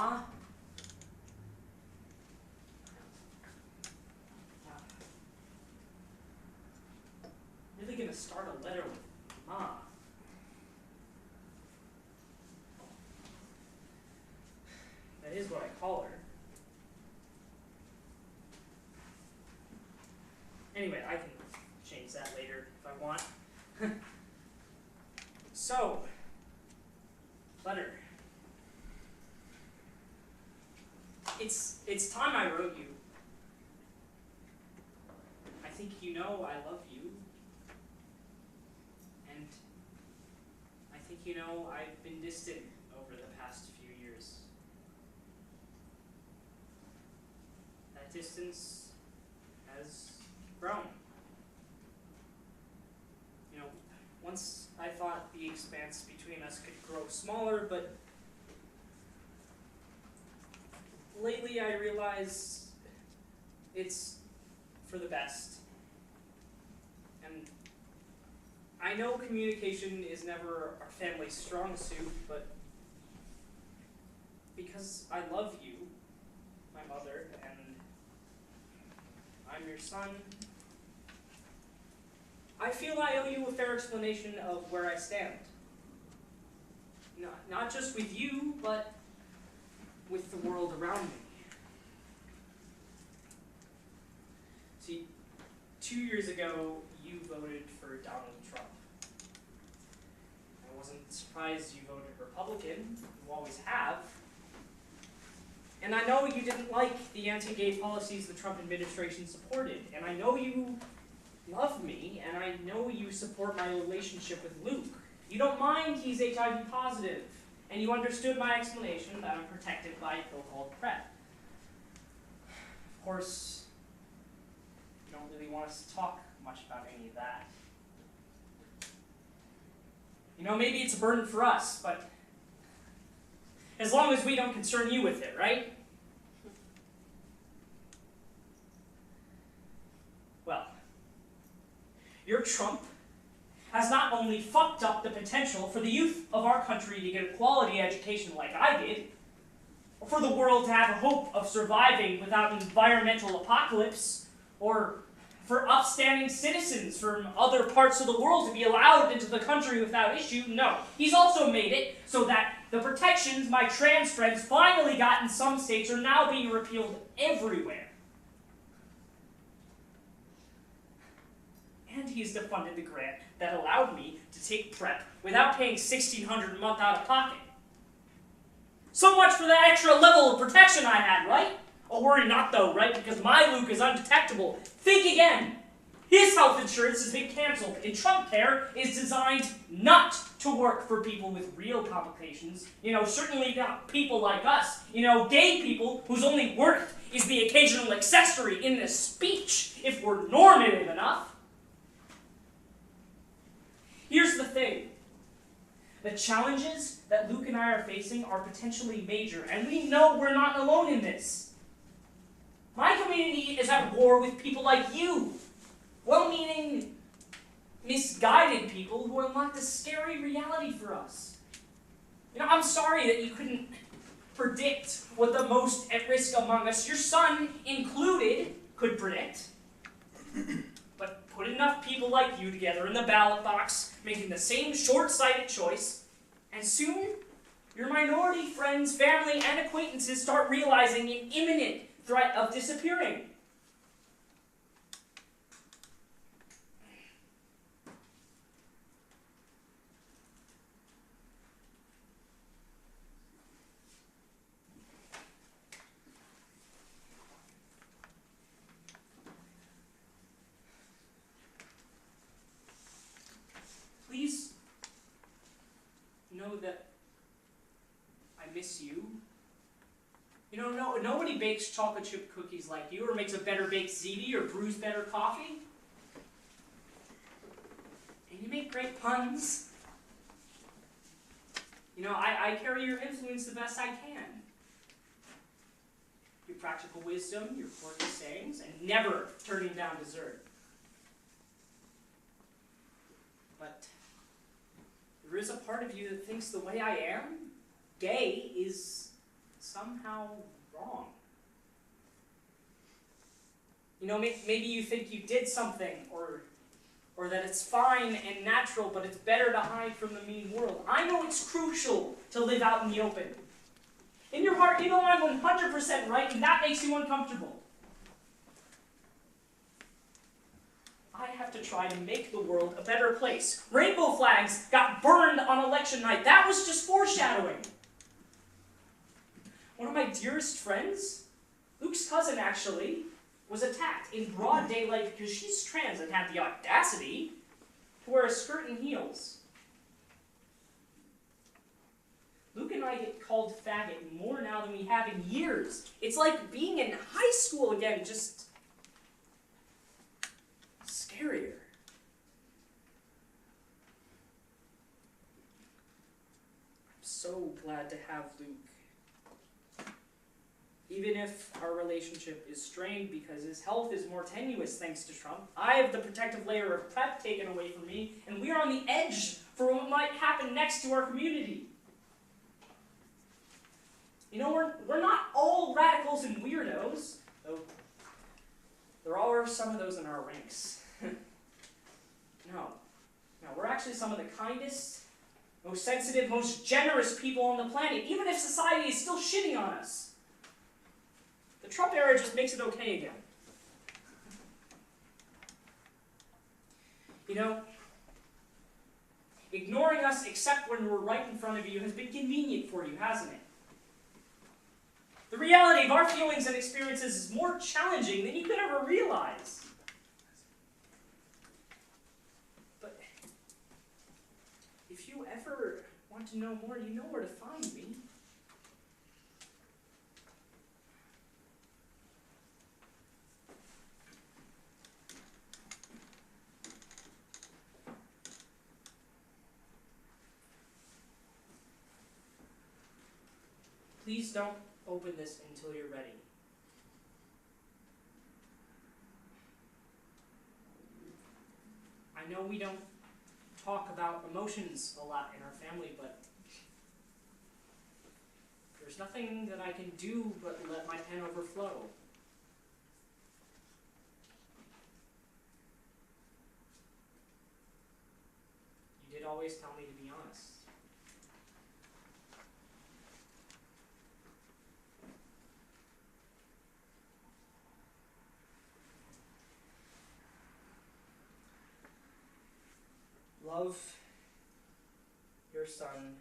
Ma? Really gonna start a letter with Ma. That is what I call her. Anyway, I can change that later if I want. So, letter. It's time I wrote you. I think you know I love you. And I think you know I've been distant over the past few years. That distance has grown. You know, once I thought the expanse between us could grow smaller, but lately I realize it's for the best. And I know communication is never our family's strong suit, but because I love you, my mother, and I'm your son, I feel I owe you a fair explanation of where I stand. Not just with you, but with the world around me. See, 2 years ago, you voted for Donald Trump. I wasn't surprised you voted Republican. You always have. And I know you didn't like the anti-gay policies the Trump administration supported. And I know you love me, and I know you support my relationship with Luke. You don't mind he's HIV positive, and you understood my explanation that I'm protected by so-called PrEP. Of course, you don't really want us to talk much about any of that. You know, maybe it's a burden for us, but as long as we don't concern you with it, right? Well, your Trump has not only fucked up the potential for the youth of our country to get a quality education like I did, or for the world to have a hope of surviving without an environmental apocalypse, or for upstanding citizens from other parts of the world to be allowed into the country without issue. No, he's also made it so that the protections my trans friends finally got in some states are now being repealed everywhere. And he's defunded the grant that allowed me to take PrEP without paying $1,600 a month out of pocket. So much for that extra level of protection I had, right? Oh, worry not though, right? Because my Luke is undetectable. Think again. His health insurance has been canceled, and Trump Care is designed not to work for people with real complications. You know, certainly not people like us. You know, gay people whose only worth is the occasional accessory in this speech, if we're normative enough. Here's the thing. The challenges that Luke and I are facing are potentially major, and we know we're not alone in this. My community is at war with people like you, well-meaning, misguided people who unlocked a scary reality for us. You know, I'm sorry that you couldn't predict what the most at risk among us, your son included, could predict. But put enough people like you together in the ballot box, making the same short-sighted choice, and soon your minority friends, family, and acquaintances start realizing an imminent threat of disappearing. Please know that I miss you. You know, nobody bakes chocolate chip cookies like you, or makes a better baked ziti, or brews better coffee. And you make great puns. You know, I carry your influence the best I can. Your practical wisdom, your quirky sayings, and never turning down dessert. But there is a part of you that thinks the way I am, gay, is somehow wrong. You know, maybe you think you did something, or that it's fine and natural, but it's better to hide from the mean world. I know it's crucial to live out in the open. In your heart, you know I'm 100% right, and that makes you uncomfortable. I have to try to make the world a better place. Rainbow flags got burned on election night. That was just foreshadowing. One of my dearest friends, Luke's cousin actually, was attacked in broad daylight because she's trans and had the audacity to wear a skirt and heels. Luke and I get called faggot more now than we have in years. It's like being in high school again, just scarier. I'm so glad to have Luke. Even if our relationship is strained because his health is more tenuous thanks to Trump, I have the protective layer of PrEP taken away from me, and we are on the edge for what might happen next to our community. You know, we're not all radicals and weirdos, though there are some of those in our ranks. No, we're actually some of the kindest, most sensitive, most generous people on the planet, even if society is still shitting on us. The Trump era just makes it okay again. You know, ignoring us except when we're right in front of you has been convenient for you, hasn't it? The reality of our feelings and experiences is more challenging than you could ever realize. But if you ever want to know more, you know where to find me. Please don't open this until you're ready. I know we don't talk about emotions a lot in our family, but there's nothing that I can do but let my pen overflow. You did always tell me to be honest. Love your son,